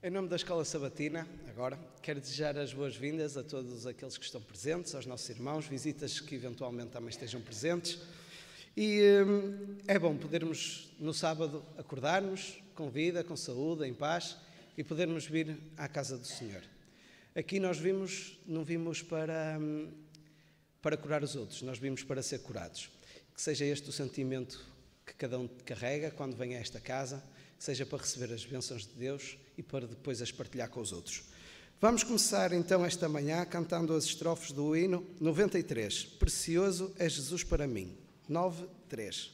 Em nome da Escola Sabatina, agora, quero desejar as boas-vindas a todos aqueles que estão presentes, aos nossos irmãos, visitas que eventualmente também estejam presentes. E é bom podermos, no sábado, acordar-nos com vida, com saúde, em paz e podermos vir à casa do Senhor. Aqui nós não vimos para curar os outros, nós vimos para ser curados. Que seja este o sentimento que cada um carrega quando vem a esta casa, que seja para receber as bênçãos de Deus e para depois as partilhar com os outros. Vamos começar então esta manhã cantando as estrofes do hino 93. Precioso é Jesus para mim. 9:3.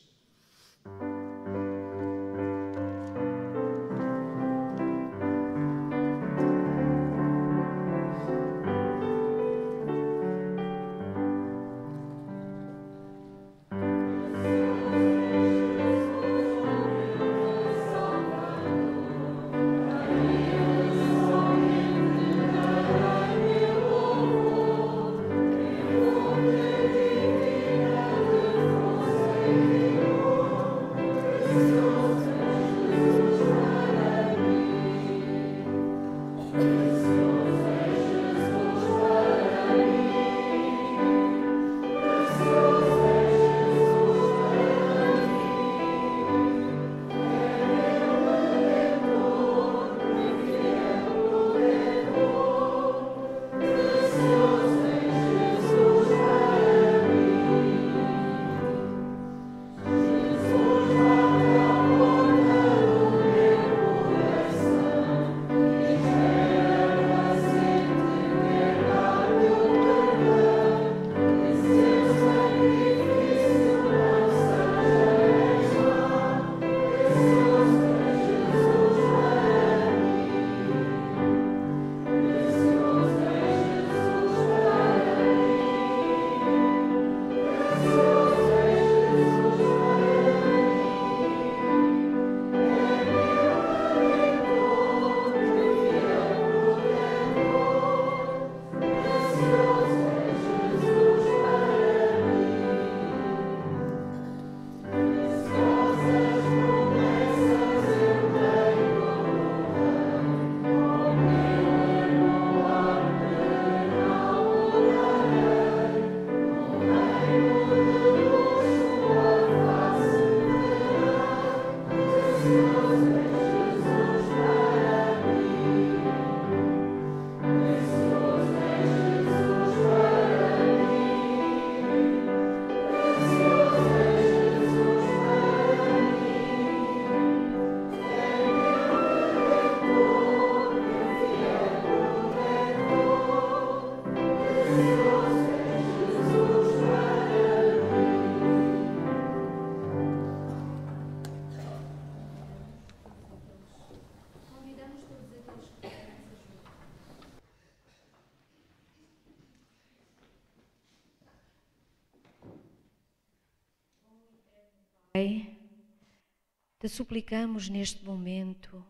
Te suplicamos neste momento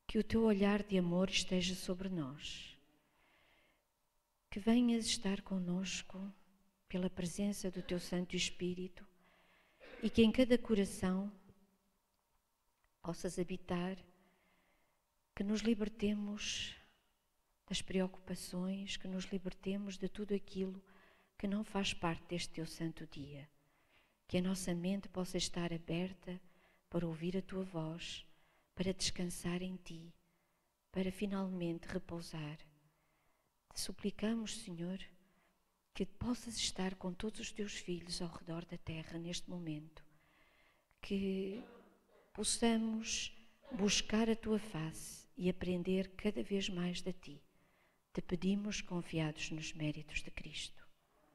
que o teu olhar de amor esteja sobre nós, que venhas estar conosco pela presença do teu Santo Espírito e que em cada coração possas habitar, que nos libertemos das preocupações, que nos libertemos de tudo aquilo que não faz parte deste teu santo dia. Que a nossa mente possa estar aberta para ouvir a tua voz, para descansar em ti, para finalmente repousar. Te suplicamos, Senhor, que possas estar com todos os teus filhos ao redor da terra neste momento, que possamos buscar a tua face e aprender cada vez mais de ti. Te pedimos confiados nos méritos de Cristo.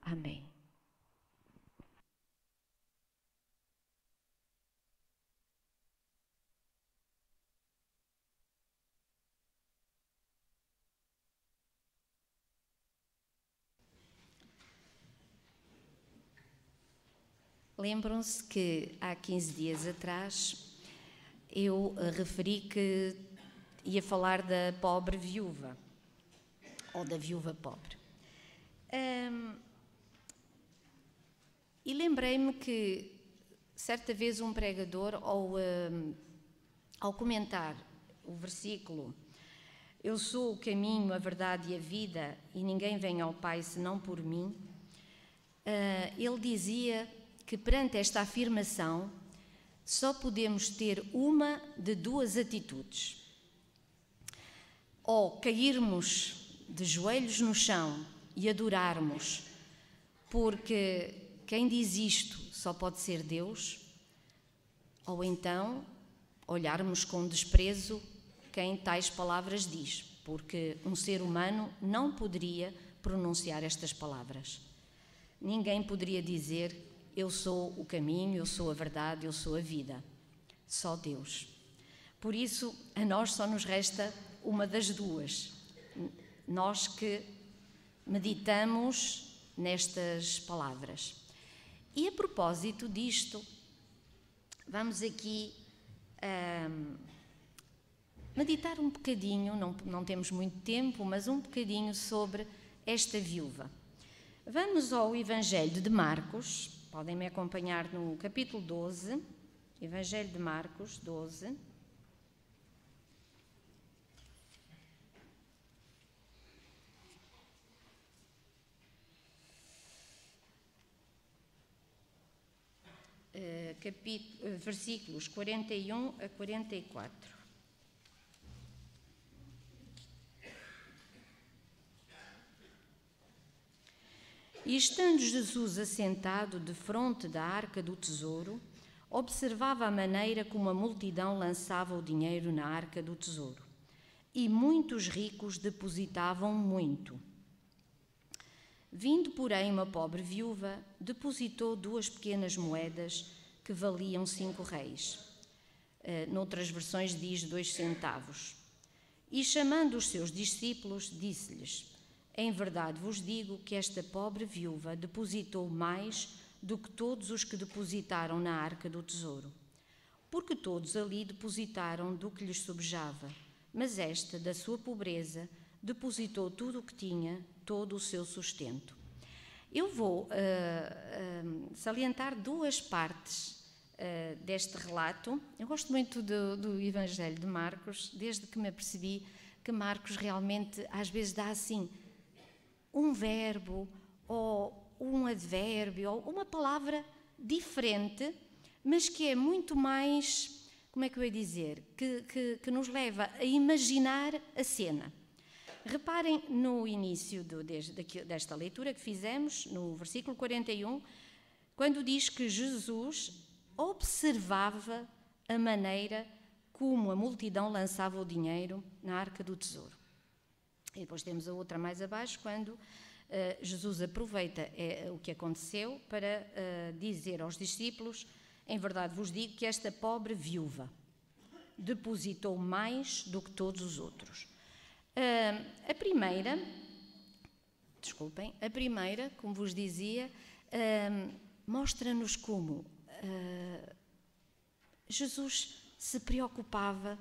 Amém. Lembram-se que há 15 dias atrás eu referi que ia falar da pobre viúva, ou da viúva pobre. E lembrei-me que certa vez um pregador, ao comentar o versículo eu sou o caminho, a verdade e a vida, e ninguém vem ao Pai senão por mim, ele dizia que perante esta afirmação só podemos ter uma de duas atitudes. Ou cairmos de joelhos no chão e adorarmos, porque quem diz isto só pode ser Deus, ou então olharmos com desprezo quem tais palavras diz, porque um ser humano não poderia pronunciar estas palavras. Ninguém poderia dizer: eu sou o caminho, eu sou a verdade, eu sou a vida. Só Deus. Por isso, a nós só nos resta uma das duas. Nós que meditamos nestas palavras. E a propósito disto, vamos aqui meditar um bocadinho, não temos muito tempo, mas um bocadinho sobre esta viúva. Vamos ao Evangelho de Marcos, podem me acompanhar no capítulo 12, Evangelho de Marcos 12. Versículos 41 a 44. E estando Jesus assentado defronte da arca do tesouro, observava a maneira como a multidão lançava o dinheiro na arca do tesouro. E muitos ricos depositavam muito. Vindo, porém, uma pobre viúva, depositou 2 pequenas moedas que valiam 5 réis. Noutras versões diz 2 centavos. E chamando os seus discípulos, disse-lhes: em verdade vos digo que esta pobre viúva depositou mais do que todos os que depositaram na arca do tesouro. Porque todos ali depositaram do que lhes sobejava, mas esta, da sua pobreza, depositou tudo o que tinha, todo o seu sustento. Eu vou salientar 2 partes deste relato. Eu gosto muito do Evangelho de Marcos, desde que me apercebi que Marcos realmente às vezes dá assim um verbo ou um advérbio ou uma palavra diferente, mas que é muito mais, como é que eu ia dizer, que nos leva a imaginar a cena. Reparem no início desta leitura que fizemos, no versículo 41, quando diz que Jesus observava a maneira como a multidão lançava o dinheiro na arca do tesouro. E depois temos a outra mais abaixo, quando Jesus aproveita o que aconteceu para dizer aos discípulos: em verdade vos digo que esta pobre viúva depositou mais do que todos os outros. A primeira, como vos dizia, mostra-nos como Jesus se preocupava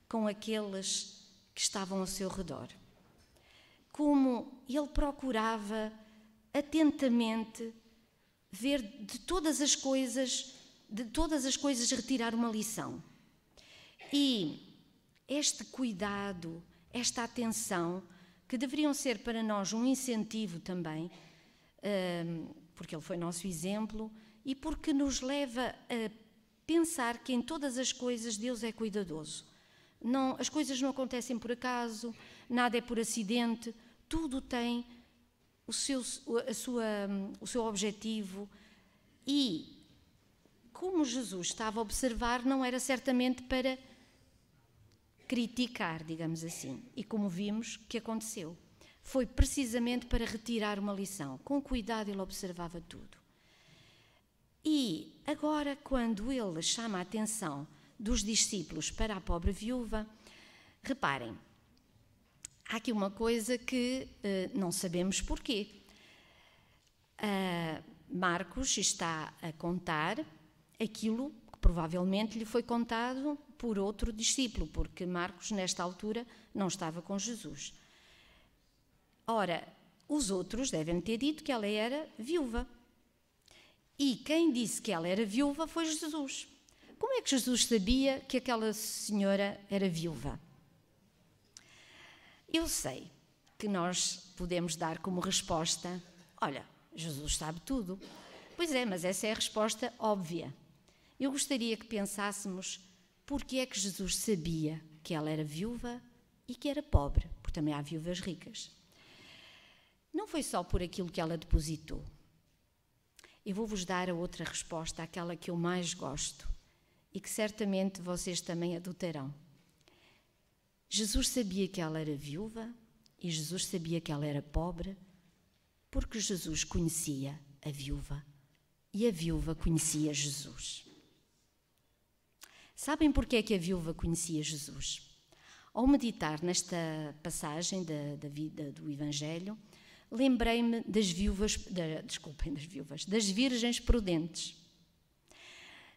com aqueles que estavam ao seu redor. Como ele procurava atentamente ver de todas as coisas retirar uma lição. E este cuidado, esta atenção, que deveriam ser para nós um incentivo também, porque ele foi nosso exemplo e porque nos leva a pensar que em todas as coisas Deus é cuidadoso. Não, as coisas não acontecem por acaso, nada é por acidente, tudo tem o seu objetivo. E como Jesus estava a observar, não era certamente para criticar, digamos assim. E como vimos que aconteceu, foi precisamente para retirar uma lição. Com cuidado ele observava tudo. E agora, quando ele chama a atenção dos discípulos para a pobre viúva, reparem, há aqui uma coisa que não sabemos porquê. Marcos está a contar aquilo que provavelmente lhe foi contado por outro discípulo, porque Marcos, nesta altura, não estava com Jesus. Ora, os outros devem ter dito que ela era viúva. E quem disse que ela era viúva foi Jesus. Como é que Jesus sabia que aquela senhora era viúva? Eu sei que nós podemos dar como resposta: olha, Jesus sabe tudo. Pois é, mas essa é a resposta óbvia. Eu gostaria que pensássemos porque é que Jesus sabia que ela era viúva e que era pobre, porque também há viúvas ricas. Não foi só por aquilo que ela depositou. Eu vou-vos dar a outra resposta, aquela que eu mais gosto e que certamente vocês também adotarão. Jesus sabia que ela era viúva e Jesus sabia que ela era pobre porque Jesus conhecia a viúva e a viúva conhecia Jesus. Sabem porque é que a viúva conhecia Jesus? Ao meditar nesta passagem da vida do Evangelho, lembrei-me das virgens prudentes.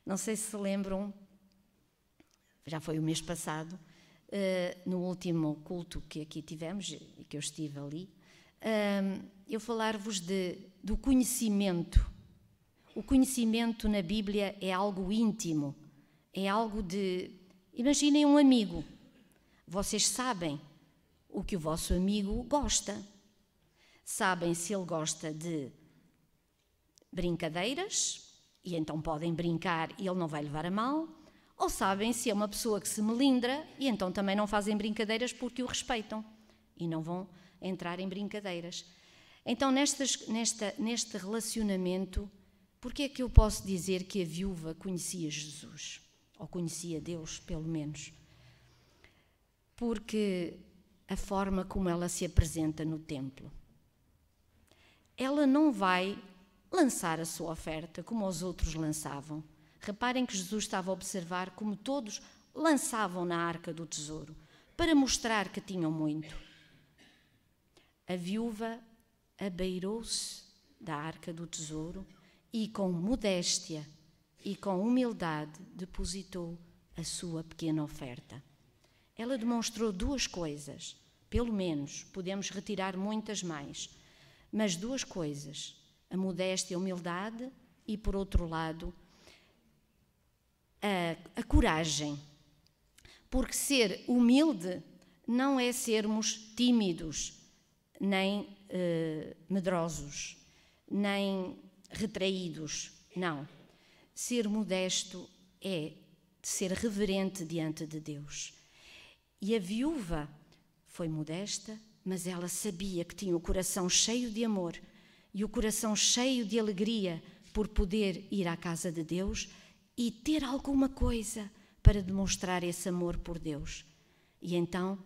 Não sei se lembram, já foi o mês passado, no último culto que aqui tivemos e que eu estive ali, eu falar-vos do conhecimento. O conhecimento na Bíblia é algo íntimo, é algo de... Imaginem um amigo. Vocês sabem o que o vosso amigo gosta. Sabem se ele gosta de brincadeiras, e então podem brincar e ele não vai levar a mal, ou sabem se é uma pessoa que se melindra e então também não fazem brincadeiras porque o respeitam e não vão entrar em brincadeiras. Então, neste relacionamento, porque é que eu posso dizer que a viúva conhecia Jesus? Ou conhecia Deus, pelo menos? Porque a forma como ela se apresenta no templo. Ela não vai lançar a sua oferta como os outros lançavam. Reparem que Jesus estava a observar como todos lançavam na arca do tesouro, para mostrar que tinham muito. A viúva abeirou-se da arca do tesouro e com modéstia e com humildade depositou a sua pequena oferta. Ela demonstrou duas coisas, pelo menos, podemos retirar muitas mais, mas duas coisas, a modéstia e a humildade e, por outro lado, a coragem. Porque ser humilde não é sermos tímidos, nem medrosos, nem retraídos, não. Ser modesto é ser reverente diante de Deus. E a viúva foi modesta, mas ela sabia que tinha o coração cheio de amor e o coração cheio de alegria por poder ir à casa de Deus e ter alguma coisa para demonstrar esse amor por Deus. E então,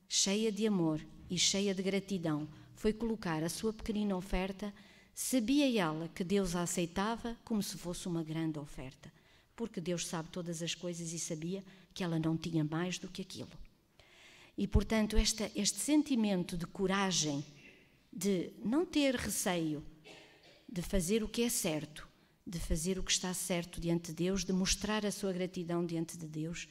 cheia de amor e cheia de gratidão, foi colocar a sua pequenina oferta. Sabia ela que Deus a aceitava como se fosse uma grande oferta, porque Deus sabe todas as coisas e sabia que ela não tinha mais do que aquilo. E, portanto, este sentimento de coragem, de não ter receio, de fazer o que é certo, de fazer o que está certo diante de Deus, de mostrar a sua gratidão diante de Deus,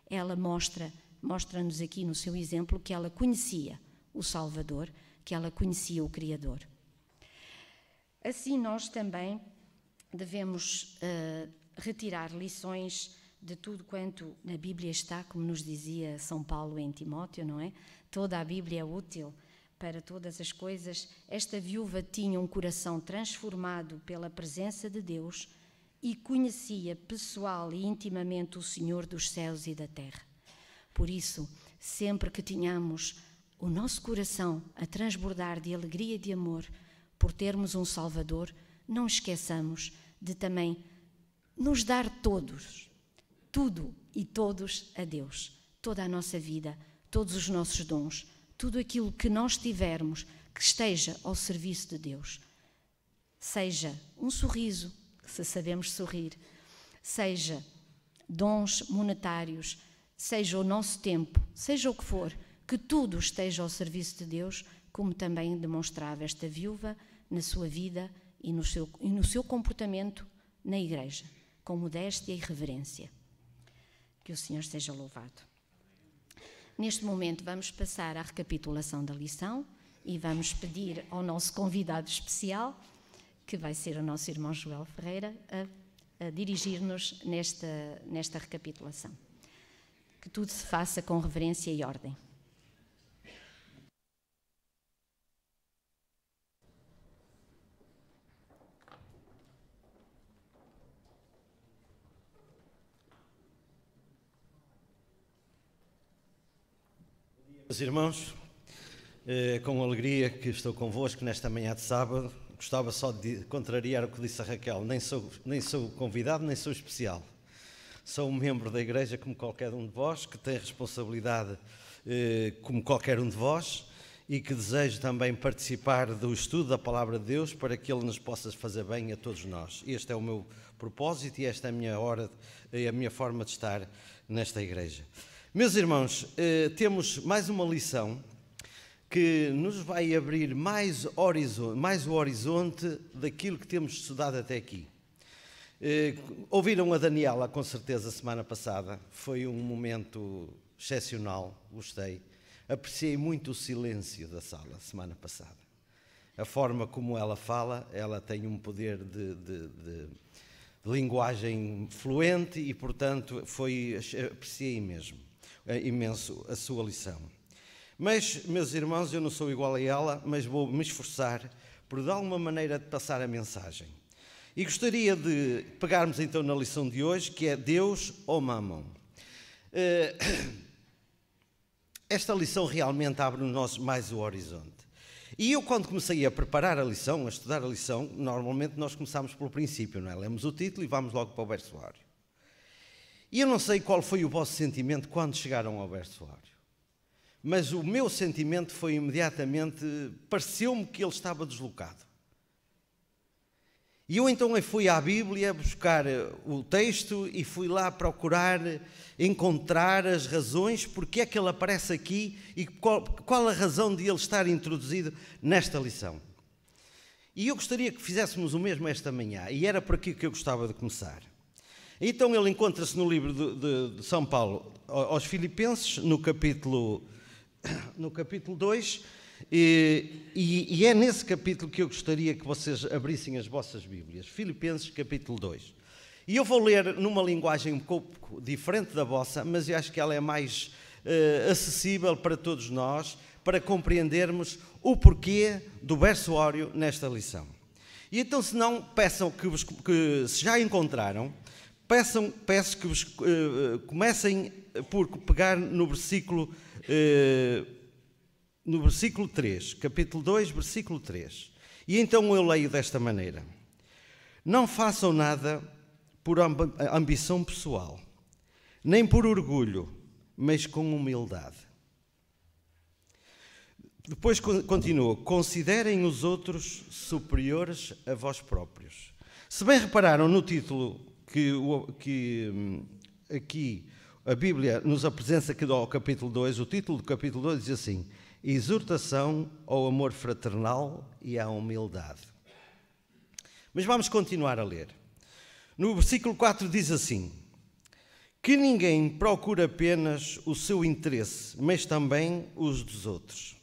ela mostra-nos aqui no seu exemplo que ela conhecia o Salvador, que ela conhecia o Criador. Assim, nós também devemos retirar lições de tudo quanto na Bíblia está, como nos dizia São Paulo em Timóteo, não é? Toda a Bíblia é útil para todas as coisas. Esta viúva tinha um coração transformado pela presença de Deus e conhecia pessoal e intimamente o Senhor dos céus e da terra. Por isso, sempre que tenhamos o nosso coração a transbordar de alegria e de amor por termos um Salvador, não esqueçamos de também nos dar tudo e todos a Deus, toda a nossa vida, todos os nossos dons, tudo aquilo que nós tivermos que esteja ao serviço de Deus. Seja um sorriso, se sabemos sorrir, seja dons monetários, seja o nosso tempo, seja o que for, que tudo esteja ao serviço de Deus, como também demonstrava esta viúva na sua vida e no seu comportamento na igreja, com modéstia e reverência. Que o Senhor seja louvado. Neste momento vamos passar à recapitulação da lição e vamos pedir ao nosso convidado especial, que vai ser o nosso irmão Joel Ferreira, a dirigir-nos nesta recapitulação. Que tudo se faça com reverência e ordem. Meus irmãos, com alegria que estou convosco nesta manhã de sábado. Gostava só de contrariar o que disse a Raquel. Nem sou convidado, nem sou especial. Sou um membro da igreja como qualquer um de vós, que tem responsabilidade como qualquer um de vós e que desejo também participar do estudo da Palavra de Deus para que Ele nos possa fazer bem a todos nós. Este é o meu propósito e esta é a minha hora, a minha forma de estar nesta igreja. Meus irmãos, temos mais uma lição que nos vai abrir mais o horizonte daquilo que temos estudado até aqui. Ouviram a Daniela, com certeza, semana passada. Foi um momento excepcional, gostei. Apreciei muito o silêncio da sala, semana passada. A forma como ela fala, ela tem um poder de linguagem fluente e, portanto, apreciei mesmo, imenso a sua lição. Mas, meus irmãos, eu não sou igual a ela, mas vou me esforçar por, de alguma maneira, passar a mensagem. E gostaria de pegarmos então na lição de hoje, que é Deus ou Mamon. Esta lição realmente abre-nos mais o horizonte. E eu, quando comecei a preparar a lição, a estudar a lição, normalmente nós começamos pelo princípio, não é? Lemos o título e vamos logo para o versuário. E eu não sei qual foi o vosso sentimento quando chegaram ao versuário. Mas o meu sentimento foi imediatamente, pareceu-me que ele estava deslocado. E eu então fui à Bíblia buscar o texto e fui lá procurar encontrar as razões porque é que ele aparece aqui e qual a razão de ele estar introduzido nesta lição. E eu gostaria que fizéssemos o mesmo esta manhã, e era por aqui que eu gostava de começar. Então ele encontra-se no livro de São Paulo aos Filipenses, no capítulo 2, e é nesse capítulo que eu gostaria que vocês abrissem as vossas Bíblias. Filipenses, capítulo 2. E eu vou ler numa linguagem um pouco diferente da vossa, mas eu acho que ela é mais acessível para todos nós, para compreendermos o porquê do versuário nesta lição. E então, se não, peçam que se já encontraram, peço que vos comecem por pegar no versículo 3, capítulo 2, versículo 3. E então eu leio desta maneira: não façam nada por ambição pessoal, nem por orgulho, mas com humildade. Depois continua: considerem os outros superiores a vós próprios. Se bem repararam no título que aqui a Bíblia nos apresenta aqui ao capítulo 2, o título do capítulo 2 diz assim: exortação ao amor fraternal e à humildade. Mas vamos continuar a ler. No versículo 4 diz assim: que ninguém procure apenas o seu interesse, mas também os dos outros.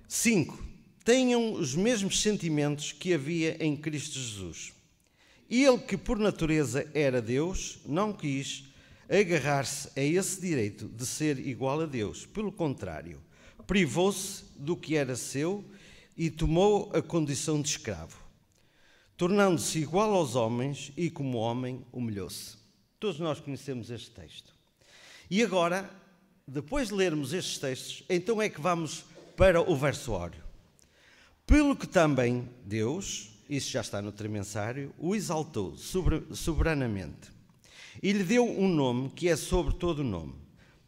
5. Tenham os mesmos sentimentos que havia em Cristo Jesus. Ele, que por natureza era Deus, não quis agarrar-se a esse direito de ser igual a Deus. Pelo contrário, privou-se do que era seu e tomou a condição de escravo, tornando-se igual aos homens e, como homem, humilhou-se. Todos nós conhecemos este texto. E agora, depois de lermos estes textos, então é que vamos para o versuário. Pelo que também Deus, isso já está no tremensário, o exaltou soberanamente e lhe deu um nome que é sobre todo o nome,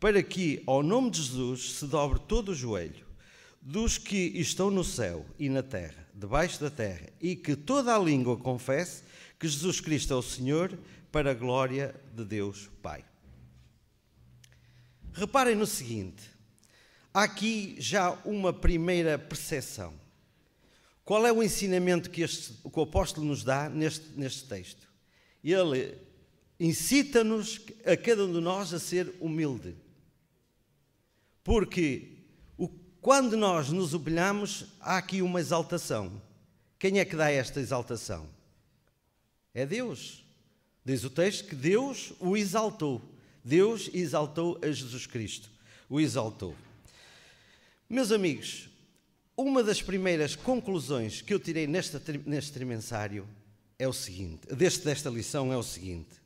para que ao nome de Jesus se dobre todo o joelho, dos que estão no céu e na terra, debaixo da terra, e que toda a língua confesse que Jesus Cristo é o Senhor, para a glória de Deus Pai. Reparem no seguinte, há aqui já uma primeira percepção. Qual é o ensinamento que o apóstolo nos dá neste texto? Ele incita-nos, a cada um de nós, a ser humilde. Porque quando nós nos humilhamos, há aqui uma exaltação. Quem é que dá esta exaltação? É Deus. Diz o texto que Deus o exaltou. Deus exaltou a Jesus Cristo. O exaltou. Meus amigos, uma das primeiras conclusões que eu tirei neste tremensário é o seguinte, desta lição é o seguinte: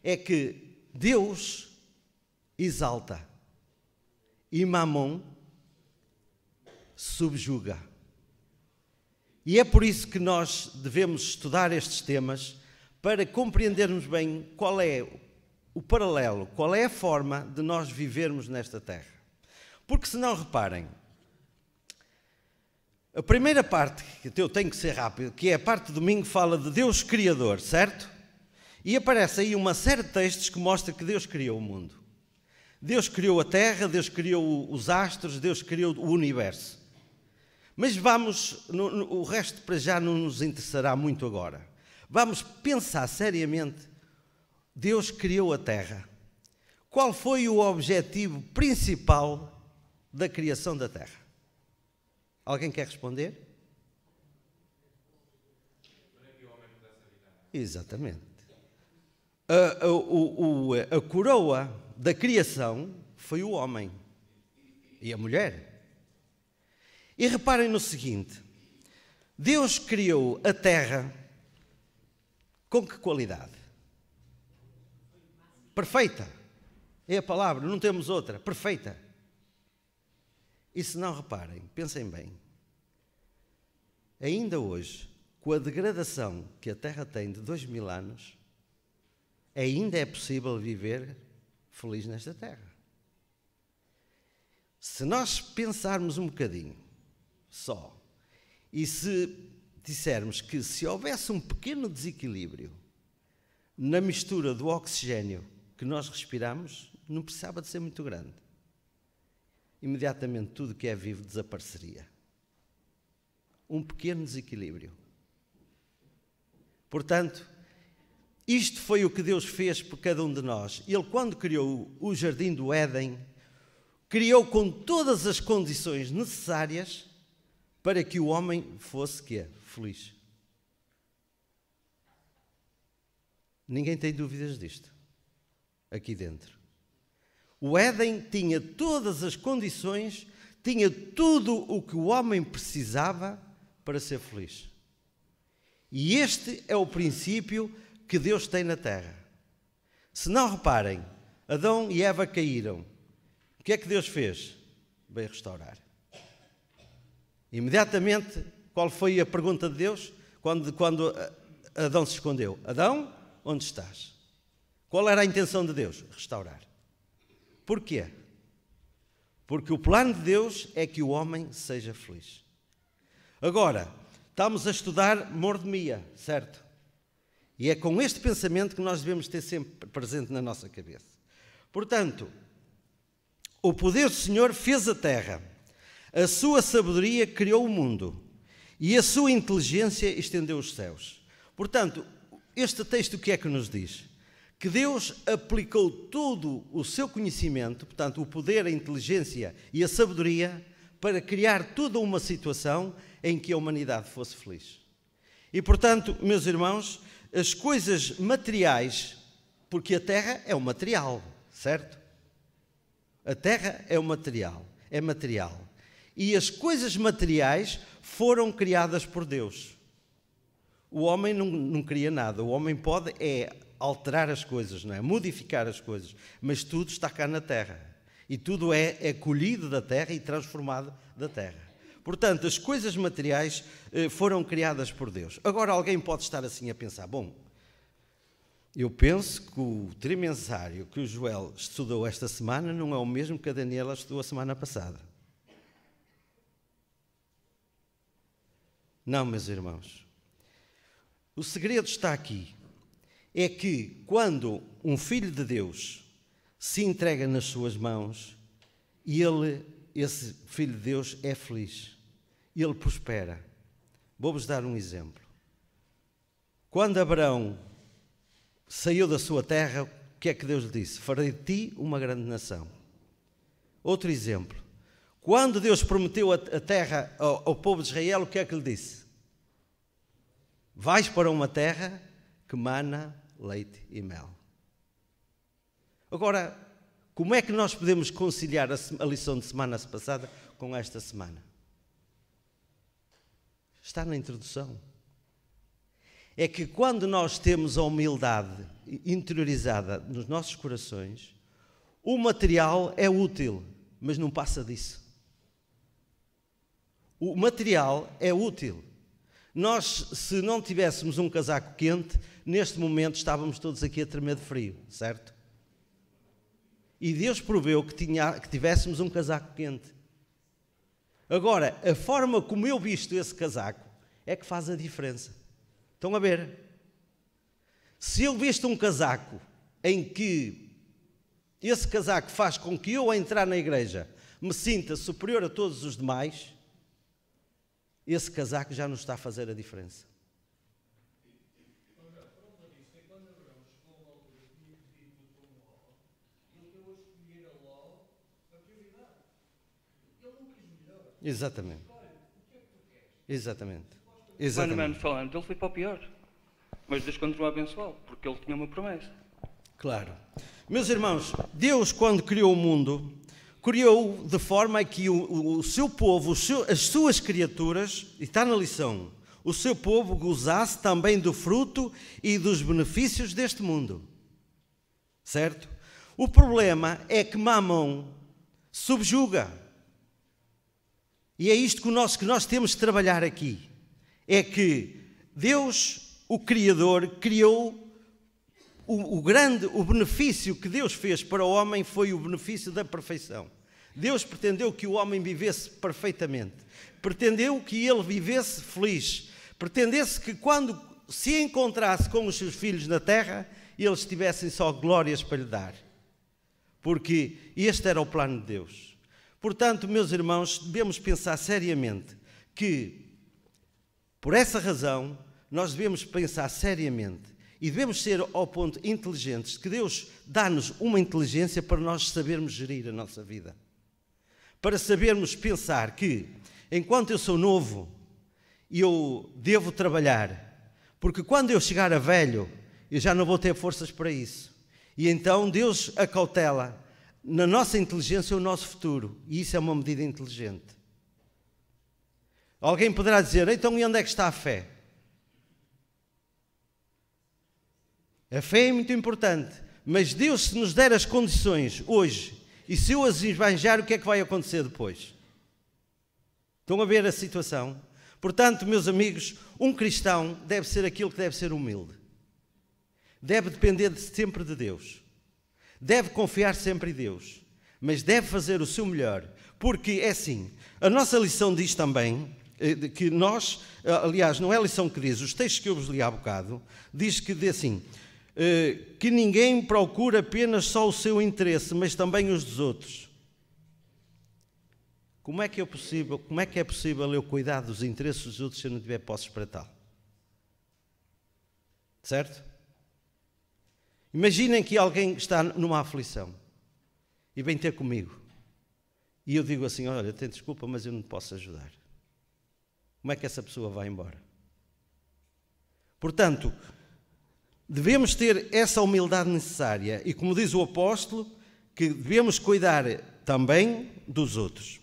é que Deus exalta. e Mamon subjuga. E é por isso que nós devemos estudar estes temas, para compreendermos bem qual é o paralelo, qual é a forma de nós vivermos nesta terra. Porque se não reparem, a primeira parte, que eu tenho que ser rápido, que é a parte do domingo, fala de Deus Criador, certo? E aparece aí uma série de textos que mostra que Deus criou o mundo. Deus criou a terra, Deus criou os astros, Deus criou o universo. Mas o resto para já não nos interessará muito agora. Vamos pensar seriamente. Deus criou a terra. Qual foi o objetivo principal da criação da terra? Alguém quer responder? Para que o homem pudesse habitar. Exatamente. A coroa da criação foi o homem e a mulher. E reparem no seguinte: Deus criou a terra com que qualidade? Perfeita. É a palavra, não temos outra. Perfeita. E se não reparem, pensem bem, ainda hoje, com a degradação que a terra tem de 2000 anos, ainda é possível viver feliz nesta terra. Se nós pensarmos um bocadinho só, e se dissermos que se houvesse um pequeno desequilíbrio na mistura do oxigênio que nós respiramos, não precisava de ser muito grande. Imediatamente tudo que é vivo desapareceria. Um pequeno desequilíbrio. Portanto, isto foi o que Deus fez por cada um de nós. Ele, quando criou o Jardim do Éden, criou com todas as condições necessárias para que o homem fosse quê? Feliz. Ninguém tem dúvidas disto, aqui dentro. O Éden tinha todas as condições, tinha tudo o que o homem precisava para ser feliz. E este é o princípio que Deus tem na terra. Se não reparem, Adão e Eva caíram. O que é que Deus fez? Veio restaurar. Imediatamente, qual foi a pergunta de Deus? Quando Adão se escondeu. Adão, onde estás? Qual era a intenção de Deus? Restaurar. Porquê? Porque o plano de Deus é que o homem seja feliz. Agora, estamos a estudar mordomia, certo? E é com este pensamento que nós devemos ter sempre presente na nossa cabeça. Portanto, o poder do Senhor fez a terra, a sua sabedoria criou o mundo e a sua inteligência estendeu os céus. Portanto, este texto o que é que nos diz? Que Deus aplicou todo o seu conhecimento, portanto, o poder, a inteligência e a sabedoria, para criar toda uma situação em que a humanidade fosse feliz. E, portanto, meus irmãos, as coisas materiais, porque a terra é um material, certo? A terra é um material, é material. E as coisas materiais foram criadas por Deus. O homem não cria nada, o homem pode alterar as coisas, não é? Modificar as coisas, mas tudo está cá na terra. E tudo é colhido da terra e transformado da terra. Portanto, as coisas materiais foram criadas por Deus. Agora alguém pode estar assim a pensar, bom, eu penso que o trimensário que o Joel estudou esta semana não é o mesmo que a Daniela estudou a semana passada. Não, meus irmãos. O segredo está aqui. É que quando um filho de Deus se entrega nas suas mãos, esse filho de Deus é feliz. Ele prospera. Vou-vos dar um exemplo. Quando Abraão saiu da sua terra, o que é que Deus lhe disse? Farei de ti uma grande nação. Outro exemplo. Quando Deus prometeu a terra ao povo de Israel, o que é que lhe disse? Vais para uma terra que mana leite e mel. Agora, como é que nós podemos conciliar a lição de semana passada com esta semana? Está na introdução. É que quando nós temos a humildade interiorizada nos nossos corações, o material é útil, mas não passa disso. O material é útil. Nós, se não tivéssemos um casaco quente, neste momento estávamos todos aqui a tremer de frio, certo? E Deus proveu que tivéssemos um casaco quente. Agora, a forma como eu visto esse casaco é que faz a diferença. Estão a ver? Se eu visto um casaco em que esse casaco faz com que eu, ao entrar na igreja, me sinta superior a todos os demais, esse casaco já não está a fazer a diferença. Exatamente. Exatamente. Humanamente falando, ele foi para o pior. Mas Deus continua a abençoá-lo, porque ele tinha uma promessa. Claro. Meus irmãos, Deus, quando criou o mundo, criou de forma a que o seu povo, as suas criaturas, e está na lição, o seu povo gozasse também do fruto e dos benefícios deste mundo. Certo? O problema é que Mamon subjuga. E é isto que nós temos de trabalhar aqui. É que Deus, o Criador, criou o benefício que Deus fez para o homem foi o benefício da perfeição. Deus pretendeu que o homem vivesse perfeitamente. Pretendeu que ele vivesse feliz. Pretendesse que quando se encontrasse com os seus filhos na terra, eles tivessem só glórias para lhe dar. Porque este era o plano de Deus. Portanto, meus irmãos, devemos pensar seriamente que, por essa razão, nós devemos pensar seriamente e devemos ser ao ponto inteligentes, que Deus dá-nos uma inteligência para nós sabermos gerir a nossa vida. Para sabermos pensar que, enquanto eu sou novo, eu devo trabalhar, porque quando eu chegar a velho, eu já não vou ter forças para isso. E então Deus acautela na nossa inteligência o nosso futuro, e isso é uma medida inteligente. Alguém poderá dizer, então e onde é que está a fé? A fé é muito importante, mas Deus, se nos der as condições hoje, e se eu as esbanjar, o que é que vai acontecer depois? Estão a ver a situação? Portanto, meus amigos, um cristão deve ser aquilo que deve ser humilde. Deve depender sempre de Deus. Deve confiar sempre em Deus. Mas deve fazer o seu melhor. Porque é assim, a nossa lição diz também que nós, aliás, não é a lição que diz, os textos que eu vos li há bocado, diz assim, que ninguém procura apenas só o seu interesse, mas também os dos outros. Como é que é possível eu cuidar dos interesses dos outros se eu não tiver posses para tal? Certo? Imaginem que alguém está numa aflição e vem ter comigo. E eu digo assim, olha, tem desculpa, mas eu não posso ajudar. Como é que essa pessoa vai embora? Portanto, devemos ter essa humildade necessária e, como diz o apóstolo, que devemos cuidar também dos outros.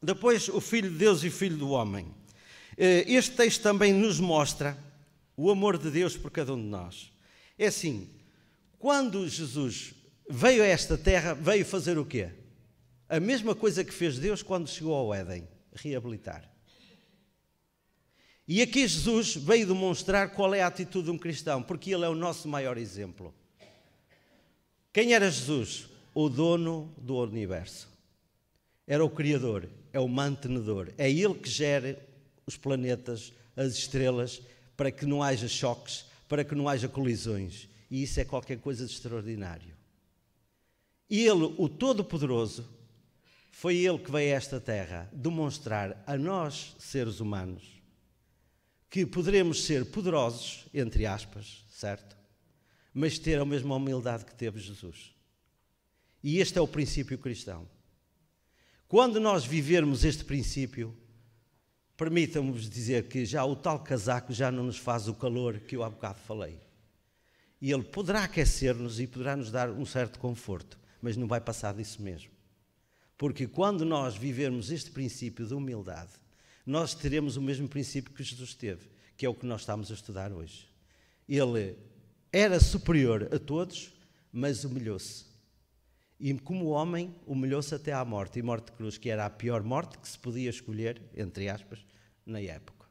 Depois, o Filho de Deus e o Filho do Homem. Este texto também nos mostra o amor de Deus por cada um de nós. É assim, quando Jesus veio a esta terra, veio fazer o quê? A mesma coisa que fez Deus quando chegou ao Éden, reabilitar. E aqui Jesus veio demonstrar qual é a atitude de um cristão, porque ele é o nosso maior exemplo. Quem era Jesus? O dono do universo. Era o Criador, é o mantenedor. É ele que gera os planetas, as estrelas, para que não haja choques, para que não haja colisões. E isso é qualquer coisa de extraordinário. Ele, o Todo-Poderoso, foi ele que veio a esta terra demonstrar a nós, seres humanos, que poderemos ser poderosos, entre aspas, certo? Mas ter a mesma humildade que teve Jesus. E este é o princípio cristão. Quando nós vivermos este princípio, permitam-nos dizer que já o tal casaco já não nos faz o calor que eu há bocado falei. E ele poderá aquecer-nos e poderá nos dar um certo conforto, mas não vai passar disso mesmo. Porque quando nós vivermos este princípio de humildade, nós teremos o mesmo princípio que Jesus teve, que é o que nós estamos a estudar hoje. Ele era superior a todos, mas humilhou-se. E como homem, humilhou-se até à morte, e morte de cruz, que era a pior morte que se podia escolher, entre aspas, na época.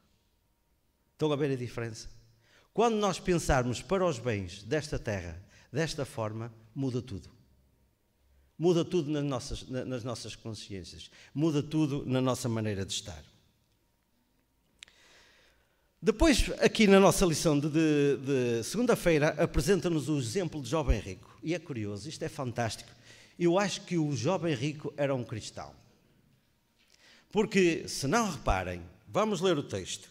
Estão a ver a diferença? Quando nós pensarmos para os bens desta terra, desta forma, muda tudo. Muda tudo nas nossas consciências. Muda tudo na nossa maneira de estar. Depois, aqui na nossa lição de segunda-feira, apresenta-nos o exemplo de jovem rico. E é curioso, isto é fantástico. Eu acho que o jovem rico era um cristão. Porque, se não reparem, vamos ler o texto.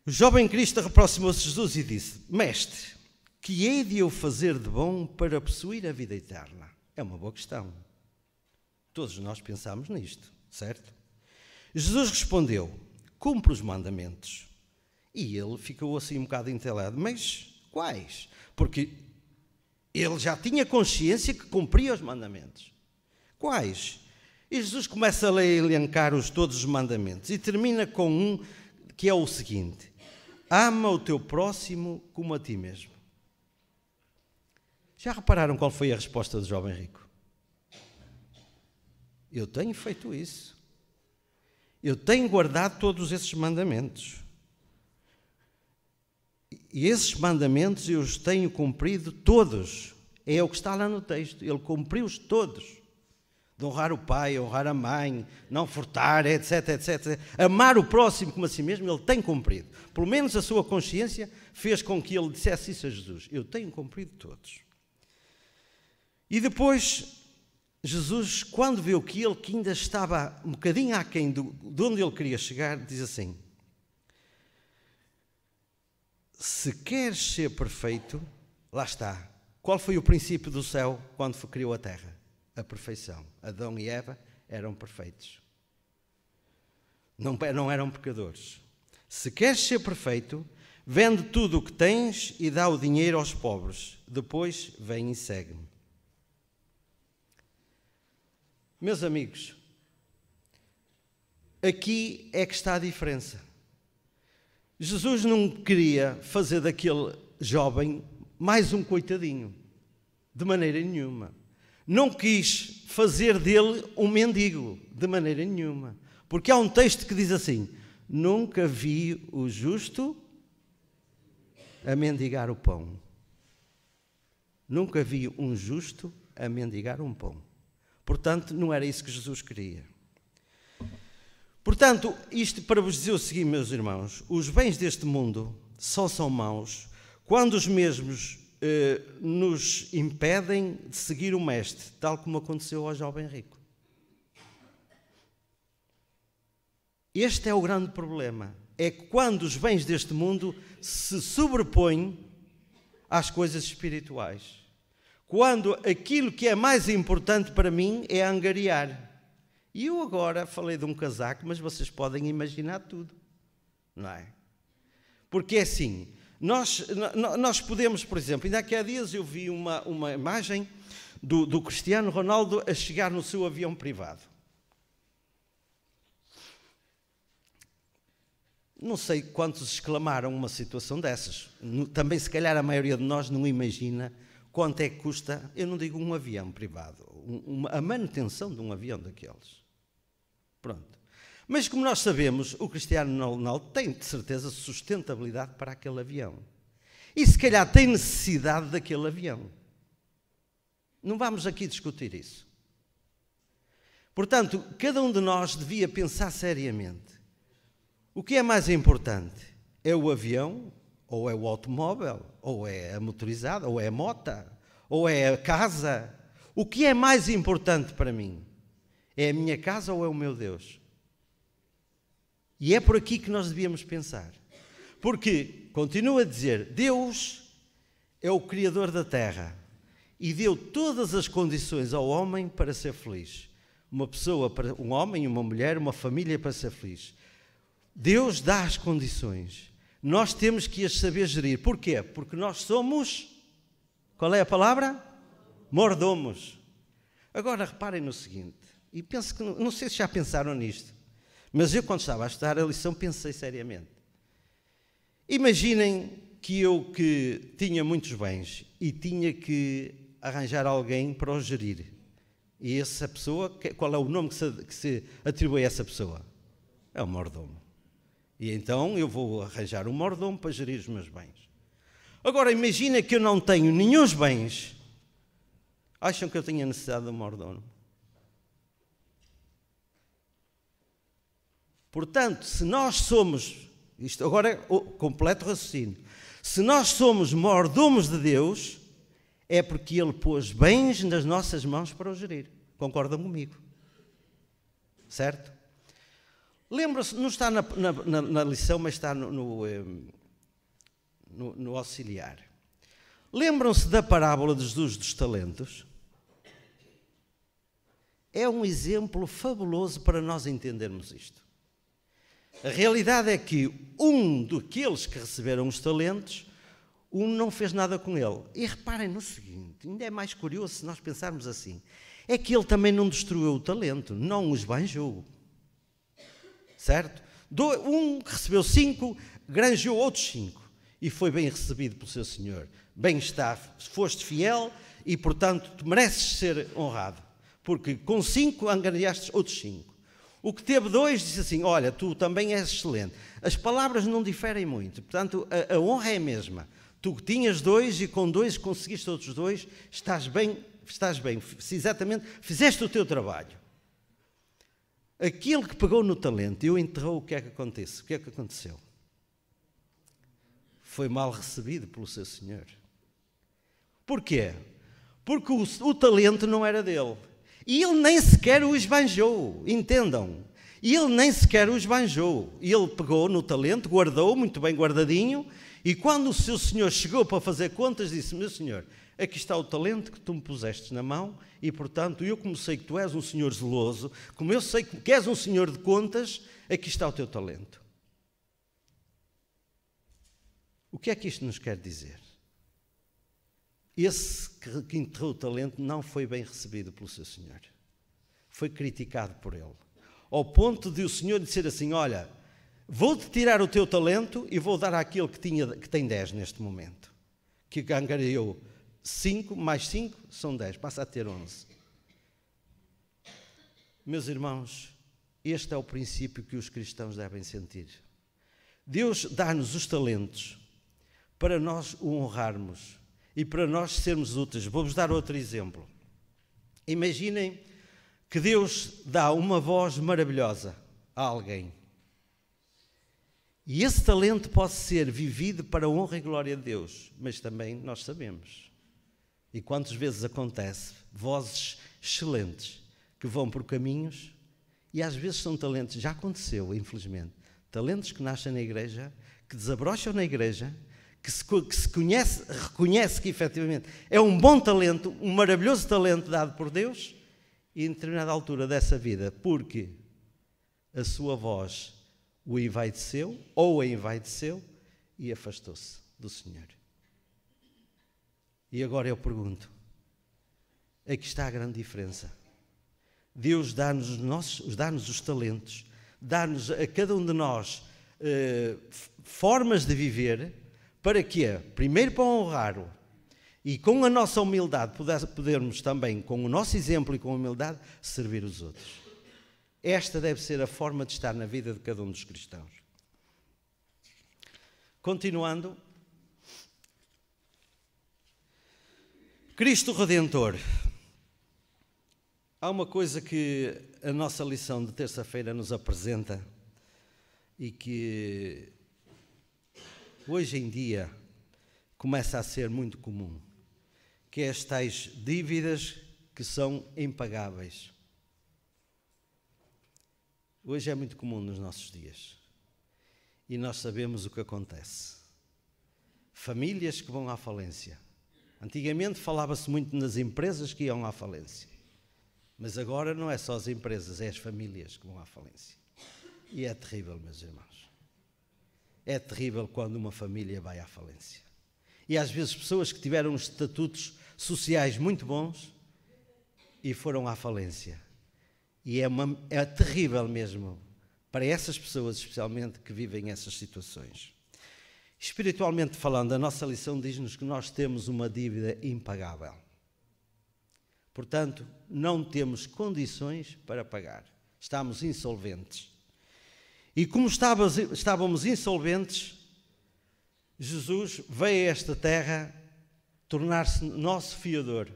O jovem Cristo aproximou-se de Jesus e disse: Mestre, que hei de eu fazer de bom para possuir a vida eterna? É uma boa questão. Todos nós pensamos nisto, certo? Jesus respondeu: Cumpre os mandamentos. E ele ficou assim um bocado entalado. Mas quais? Porque ele já tinha consciência que cumpria os mandamentos. Quais? E Jesus começa a elencar todos os mandamentos e termina com um que é o seguinte: ama o teu próximo como a ti mesmo. Já repararam qual foi a resposta do jovem rico? Eu tenho feito isso. Eu tenho guardado todos esses mandamentos. E esses mandamentos eu os tenho cumprido todos. É o que está lá no texto. Ele cumpriu-os todos. De honrar o pai, honrar a mãe, não furtar, etc, etc. Amar o próximo como a si mesmo, ele tem cumprido. Pelo menos a sua consciência fez com que ele dissesse isso a Jesus. Eu tenho cumprido todos. E depois, Jesus, quando viu que ele que ainda estava um bocadinho aquém de onde ele queria chegar, diz assim: se queres ser perfeito, lá está. Qual foi o princípio do céu quando criou a terra? A perfeição. Adão e Eva eram perfeitos. Não eram pecadores. Se queres ser perfeito, vende tudo o que tens e dá o dinheiro aos pobres. Depois vem e segue-me. Meus amigos, aqui é que está a diferença. Jesus não queria fazer daquele jovem mais um coitadinho, de maneira nenhuma. Não quis fazer dele um mendigo, de maneira nenhuma. Porque há um texto que diz assim: nunca vi o justo a mendigar o pão. Nunca vi um justo a mendigar um pão. Portanto, não era isso que Jesus queria. Portanto, isto para vos dizer o seguinte, meus irmãos: os bens deste mundo só são maus quando os mesmos nos impedem de seguir o Mestre, tal como aconteceu ao jovem rico. Este é o grande problema. É quando os bens deste mundo se sobrepõem às coisas espirituais. Quando aquilo que é mais importante para mim é angariar. E eu agora falei de um casaco, mas vocês podem imaginar tudo, não é? Porque é assim, nós podemos, por exemplo, ainda há dias eu vi uma imagem do Cristiano Ronaldo a chegar no seu avião privado. Não sei quantos exclamaram uma situação dessas. Também, se calhar, a maioria de nós não imagina quanto é que custa, eu não digo um avião privado, a manutenção de um avião daqueles. Pronto. Mas como nós sabemos, o Cristiano Ronaldo tem, de certeza, sustentabilidade para aquele avião. E se calhar tem necessidade daquele avião. Não vamos aqui discutir isso. Portanto, cada um de nós devia pensar seriamente. O que é mais importante? É o avião, ou é o automóvel, ou é a motorizada, ou é a mota, ou é a casa? O que é mais importante para mim? É a minha casa ou é o meu Deus? E é por aqui que nós devíamos pensar. Porque, continuo a dizer, Deus é o Criador da terra e deu todas as condições ao homem para ser feliz. Uma pessoa, um homem, uma mulher, uma família para ser feliz. Deus dá as condições. Nós temos que as saber gerir. Porquê? Porque nós somos, qual é a palavra? Mordomos. Agora reparem no seguinte, e penso que, não sei se já pensaram nisto, mas eu, quando estava a estudar a lição, pensei seriamente. Imaginem que eu que tinha muitos bens e tinha que arranjar alguém para o gerir. E essa pessoa, qual é o nome que se atribui a essa pessoa? É o mordomo. E então eu vou arranjar um mordomo para gerir os meus bens. Agora imagina que eu não tenho nenhum bens. Acham que eu tenho a necessidade de um mordomo? Portanto, se nós somos, isto agora é o completo raciocínio, se nós somos mordomos de Deus, é porque Ele pôs bens nas nossas mãos para o gerir. Concordam comigo? Certo? Lembra-se, não está na lição, mas está no auxiliar. Lembram-se da parábola de Jesus dos talentos? É um exemplo fabuloso para nós entendermos isto. A realidade é que um daqueles que receberam os talentos, um não fez nada com ele. E reparem no seguinte, ainda é mais curioso se nós pensarmos assim, é que ele também não destruiu o talento, não os esbanjou. Certo? Um que recebeu 5, granjeou outros 5 e foi bem recebido pelo seu senhor. Bem está, foste fiel e, portanto, tu mereces ser honrado, porque com 5 angariaste outros 5. O que teve 2 disse assim, olha, tu também és excelente. As palavras não diferem muito, portanto, a honra é a mesma. Tu tinhas 2 e com 2 conseguiste outros 2, estás bem, exatamente, fizeste o teu trabalho. Aquele que pegou no talento e o enterrou, o que é que acontece? O que é que aconteceu? Foi mal recebido pelo seu senhor. Porquê? Porque o talento não era dele. E ele nem sequer o esbanjou, entendam. E ele nem sequer o esbanjou. Ele pegou no talento, guardou, muito bem guardadinho, e quando o seu senhor chegou para fazer contas, disse, meu senhor, aqui está o talento que tu me puseste na mão, e portanto, eu como sei que tu és um senhor zeloso, como eu sei que és um senhor de contas, aqui está o teu talento. O que é que isto nos quer dizer? Esse que enterrou o talento não foi bem recebido pelo seu senhor. Foi criticado por ele. Ao ponto de o senhor dizer assim, olha, vou-te tirar o teu talento e vou dar àquele que tem 10 neste momento. Que angariou 5 mais 5 são 10, passa a ter 11. Meus irmãos, este é o princípio que os cristãos devem sentir. Deus dá-nos os talentos para nós o honrarmos e para nós sermos úteis. Vou-vos dar outro exemplo. Imaginem que Deus dá uma voz maravilhosa a alguém. E esse talento pode ser vivido para a honra e glória de Deus, mas também nós sabemos. E quantas vezes acontece vozes excelentes que vão por caminhos e às vezes são talentos, já aconteceu, infelizmente, talentos que nascem na igreja, que desabrocham na igreja, que se reconhece que efetivamente é um bom talento, um maravilhoso talento dado por Deus, e em determinada altura dessa vida, porque a sua voz o envaideceu ou a envaideceu e afastou-se do Senhor. E agora eu pergunto, aqui está a grande diferença. Deus dá-nos os talentos, dá-nos a cada um de nós formas de viver, para quê? Primeiro para honrar-o, e com a nossa humildade podermos também, com o nosso exemplo e com a humildade, servir os outros. Esta deve ser a forma de estar na vida de cada um dos cristãos. Continuando, Cristo Redentor. Há uma coisa que a nossa lição de terça-feira nos apresenta e que hoje em dia começa a ser muito comum, que é as tais dívidas que são impagáveis. Hoje é muito comum nos nossos dias e nós sabemos o que acontece. Famílias que vão à falência. Antigamente falava-se muito nas empresas que iam à falência, mas agora não é só as empresas, é as famílias que vão à falência. E é terrível, meus irmãos. É terrível quando uma família vai à falência. E às vezes pessoas que tiveram estatutos sociais muito bons e foram à falência. E é terrível mesmo para essas pessoas, especialmente, que vivem essas situações. Espiritualmente falando, a nossa lição diz-nos que nós temos uma dívida impagável. Portanto, não temos condições para pagar. Estamos insolventes. E como estávamos insolventes, Jesus veio a esta terra tornar-se nosso fiador.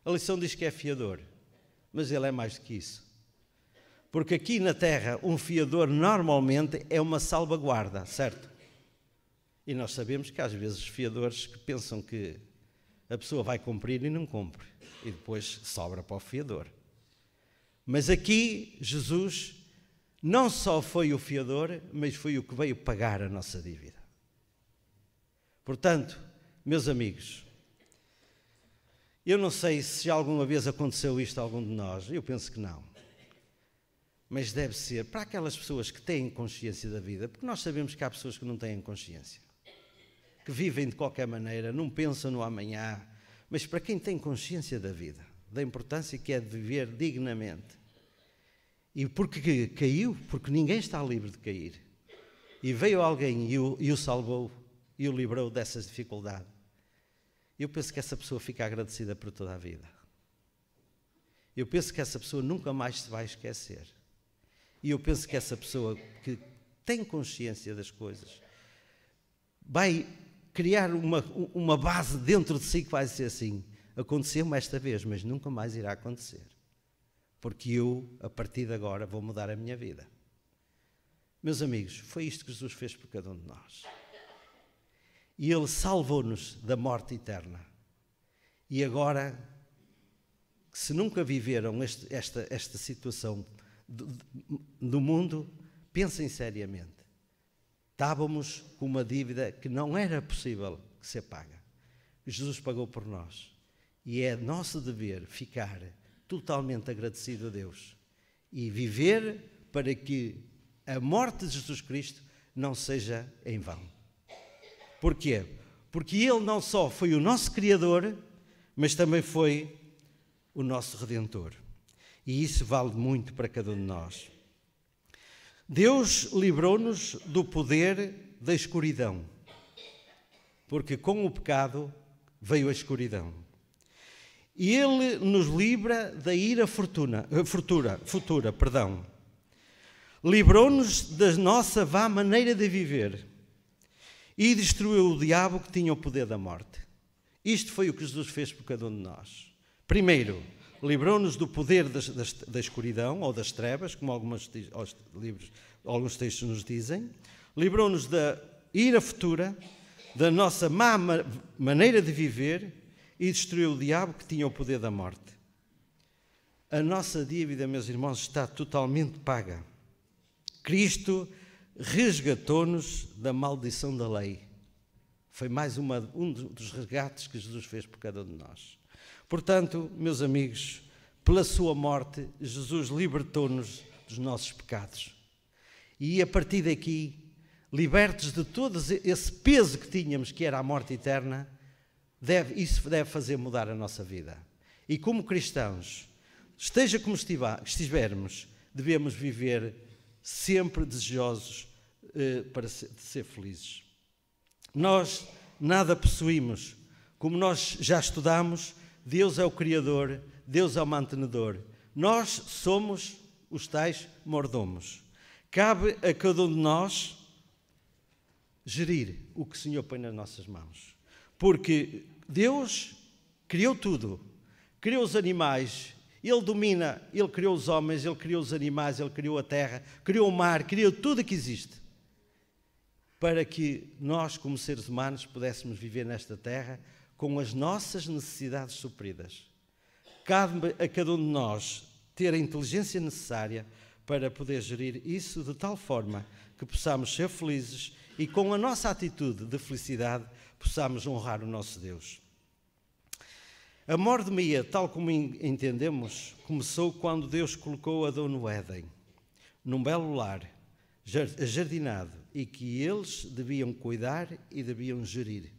A lição diz que é fiador, mas ele é mais do que isso. Porque aqui na terra, um fiador normalmente é uma salvaguarda, certo? E nós sabemos que às vezes os fiadores que pensam que a pessoa vai cumprir e não cumpre. E depois sobra para o fiador. Mas aqui Jesus não só foi o fiador, mas foi o que veio pagar a nossa dívida. Portanto, meus amigos, eu não sei se alguma vez aconteceu isto a algum de nós, eu penso que não. Mas deve ser para aquelas pessoas que têm consciência da vida, porque nós sabemos que há pessoas que não têm consciência, que vivem de qualquer maneira, não pensam no amanhã, mas para quem tem consciência da vida, da importância que é de viver dignamente, e porque caiu, porque ninguém está livre de cair, e veio alguém e o salvou, e o livrou dessas dificuldades, eu penso que essa pessoa fica agradecida por toda a vida. Eu penso que essa pessoa nunca mais se vai esquecer. E eu penso que essa pessoa que tem consciência das coisas vai criar uma base dentro de si que vai ser assim. Aconteceu-me esta vez, mas nunca mais irá acontecer. Porque eu, a partir de agora, vou mudar a minha vida. Meus amigos, foi isto que Jesus fez por cada um de nós. E Ele salvou-nos da morte eterna. E agora, se nunca viveram esta situação do mundo, pensem seriamente. Estávamos com uma dívida que não era possível que ser paga. Jesus pagou por nós. E é nosso dever ficar totalmente agradecido a Deus e viver para que a morte de Jesus Cristo não seja em vão. Porquê? Porque Ele não só foi o nosso Criador, mas também foi o nosso Redentor. E isso vale muito para cada um de nós. Deus livrou-nos do poder da escuridão, porque com o pecado veio a escuridão. E Ele nos livra da ira futura. Livrou-nos da nossa vã maneira de viver e destruiu o diabo que tinha o poder da morte. Isto foi o que Jesus fez por cada um de nós. Primeiro, livrou-nos do poder da escuridão ou das trevas, como alguns textos nos dizem. Livrou-nos da ira futura, da nossa má maneira de viver e destruiu o diabo que tinha o poder da morte. A nossa dívida, meus irmãos, está totalmente paga. Cristo resgatou-nos da maldição da lei. Foi mais um dos resgates que Jesus fez por cada um de nós. Portanto, meus amigos, pela sua morte, Jesus libertou-nos dos nossos pecados. E a partir daqui, libertos de todo esse peso que tínhamos, que era a morte eterna, isso deve fazer mudar a nossa vida. E como cristãos, esteja como estivermos, devemos viver sempre desejosos de ser felizes. Nós nada possuímos. Como nós já estudamos, Deus é o Criador, Deus é o mantenedor. Nós somos os tais mordomos. Cabe a cada um de nós gerir o que o Senhor põe nas nossas mãos. Porque Deus criou tudo. Criou os animais, Ele domina, Ele criou os homens, Ele criou os animais, Ele criou a terra, criou o mar, criou tudo o que existe. Para que nós, como seres humanos, pudéssemos viver nesta terra com as nossas necessidades supridas. Cabe a cada um de nós ter a inteligência necessária para poder gerir isso de tal forma que possamos ser felizes e com a nossa atitude de felicidade possamos honrar o nosso Deus. A mordomia, tal como entendemos, começou quando Deus colocou Adão no Éden, num belo lar, ajardinado, e que eles deviam cuidar e deviam gerir.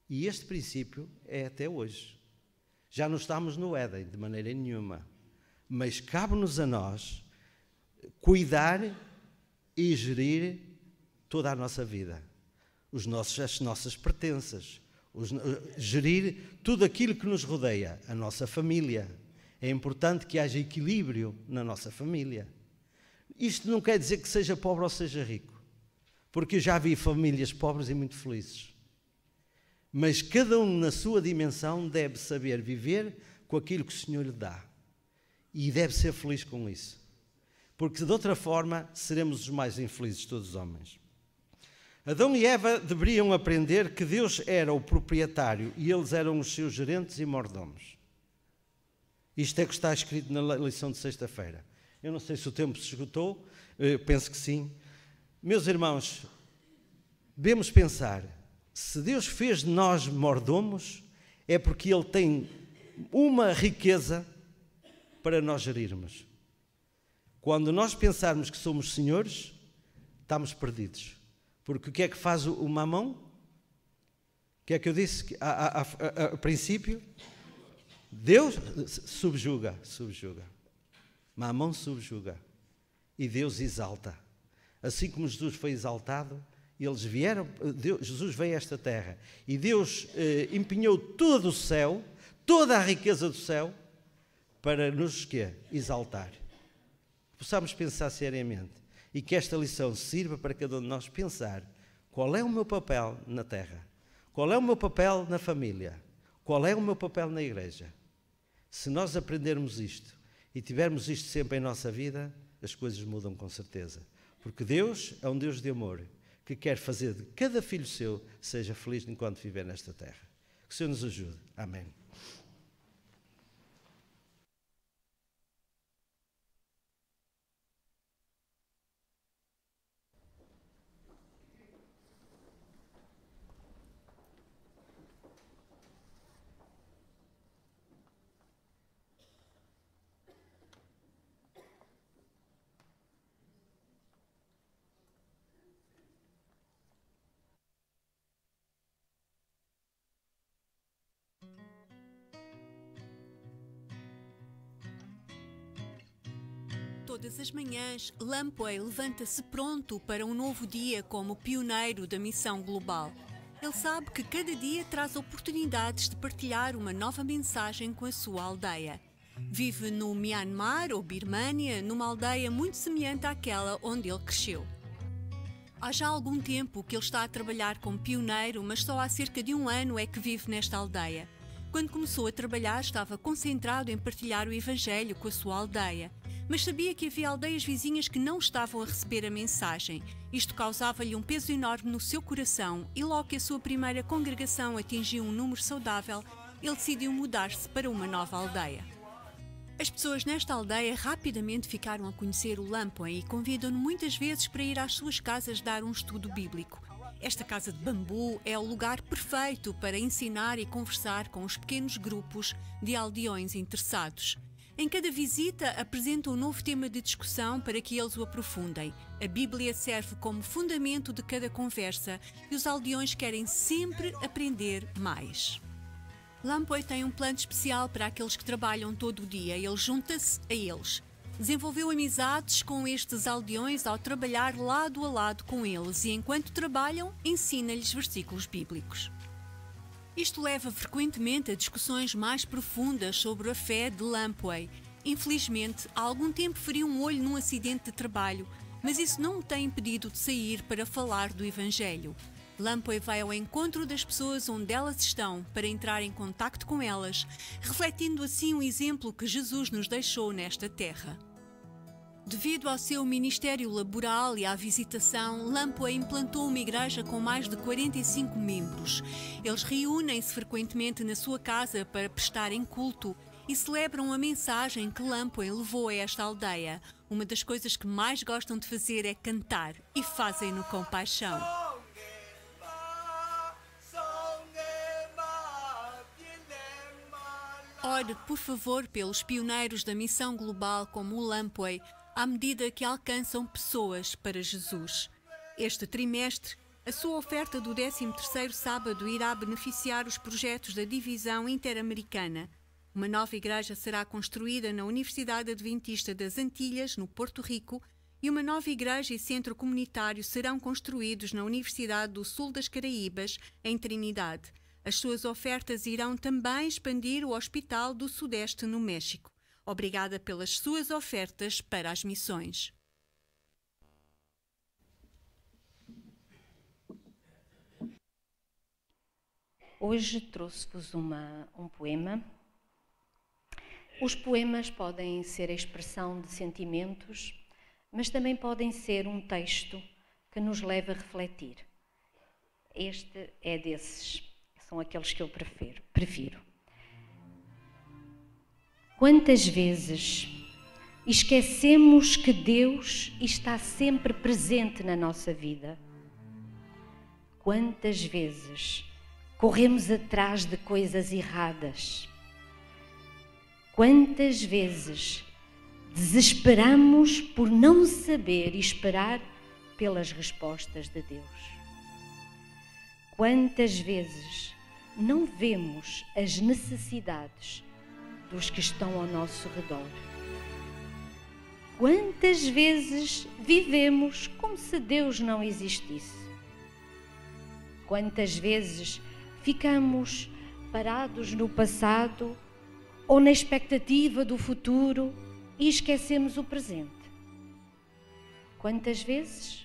E este princípio é até hoje. Já não estamos no Éden, de maneira nenhuma, mas cabe-nos a nós cuidar e gerir toda a nossa vida, as nossas pertenças, gerir tudo aquilo que nos rodeia, a nossa família. É importante que haja equilíbrio na nossa família. Isto não quer dizer que seja pobre ou seja rico, porque eu já vi famílias pobres e muito felizes. Mas cada um na sua dimensão deve saber viver com aquilo que o Senhor lhe dá. E deve ser feliz com isso. Porque de outra forma seremos os mais infelizes de todos os homens. Adão e Eva deveriam aprender que Deus era o proprietário e eles eram os seus gerentes e mordomos. Isto é que está escrito na lição de sexta-feira. Eu não sei se o tempo se esgotou, eu penso que sim. Meus irmãos, devemos pensar, se Deus fez de nós mordomos, é porque Ele tem uma riqueza para nós gerirmos. Quando nós pensarmos que somos senhores, estamos perdidos. Porque o que é que faz o mamão? O que é que eu disse a princípio? Deus subjuga. Mamão subjuga. E Deus exalta. Assim como Jesus foi exaltado, Jesus veio a esta terra. E Deus empenhou todo o céu, toda a riqueza do céu, para nos exaltar. Possamos pensar seriamente. E que esta lição sirva para cada um de nós pensar qual é o meu papel na terra, qual é o meu papel na família, qual é o meu papel na igreja. Se nós aprendermos isto e tivermos isto sempre em nossa vida, as coisas mudam com certeza. Porque Deus é um Deus de amor, que quer fazer de cada filho seu seja feliz enquanto viver nesta terra. Que o Senhor nos ajude. Amém. Todas as manhãs, Lampoey levanta-se pronto para um novo dia como pioneiro da missão global. Ele sabe que cada dia traz oportunidades de partilhar uma nova mensagem com a sua aldeia. Vive no Myanmar ou Birmânia, numa aldeia muito semelhante àquela onde ele cresceu. Há já algum tempo que ele está a trabalhar como pioneiro, mas só há cerca de 1 ano é que vive nesta aldeia. Quando começou a trabalhar, estava concentrado em partilhar o Evangelho com a sua aldeia. Mas sabia que havia aldeias vizinhas que não estavam a receber a mensagem. Isto causava-lhe um peso enorme no seu coração e logo que a sua primeira congregação atingiu um número saudável, ele decidiu mudar-se para uma nova aldeia. As pessoas nesta aldeia rapidamente ficaram a conhecer o Lampoey e convidam-no muitas vezes para ir às suas casas dar um estudo bíblico. Esta casa de bambu é o lugar perfeito para ensinar e conversar com os pequenos grupos de aldeões interessados. Em cada visita, apresenta um novo tema de discussão para que eles o aprofundem. A Bíblia serve como fundamento de cada conversa e os aldeões querem sempre aprender mais. Lampoey tem um plano especial para aqueles que trabalham todo o dia. Ele junta-se a eles. Desenvolveu amizades com estes aldeões ao trabalhar lado a lado com eles e, enquanto trabalham, ensina-lhes versículos bíblicos. Isto leva frequentemente a discussões mais profundas sobre a fé de Lampoey. Infelizmente, há algum tempo feriu um olho num acidente de trabalho, mas isso não o tem impedido de sair para falar do Evangelho. Lampoey vai ao encontro das pessoas onde elas estão para entrar em contacto com elas, refletindo assim o exemplo que Jesus nos deixou nesta terra. Devido ao seu ministério laboral e à visitação, Lampoey implantou uma igreja com mais de 45 membros. Eles reúnem-se frequentemente na sua casa para prestarem culto e celebram a mensagem que Lampoey levou a esta aldeia. Uma das coisas que mais gostam de fazer é cantar e fazem-no com paixão. Ore, por favor, pelos pioneiros da missão global como o Lampoey, à medida que alcançam pessoas para Jesus. Este trimestre, a sua oferta do 13º sábado irá beneficiar os projetos da Divisão Interamericana. Uma nova igreja será construída na Universidade Adventista das Antilhas, no Porto Rico, e uma nova igreja e centro comunitário serão construídos na Universidade do Sul das Caraíbas, em Trinidade. As suas ofertas irão também expandir o Hospital do Sudeste no México. Obrigada pelas suas ofertas para as missões. Hoje trouxe-vos um poema. Os poemas podem ser a expressão de sentimentos, mas também podem ser um texto que nos leva a refletir. Este é desses, são aqueles que eu prefiro. Quantas vezes esquecemos que Deus está sempre presente na nossa vida? Quantas vezes corremos atrás de coisas erradas? Quantas vezes desesperamos por não saber e esperar pelas respostas de Deus? Quantas vezes não vemos as necessidades dos que estão ao nosso redor? Quantas vezes vivemos como se Deus não existisse? Quantas vezes ficamos parados no passado ou na expectativa do futuro e esquecemos o presente? Quantas vezes?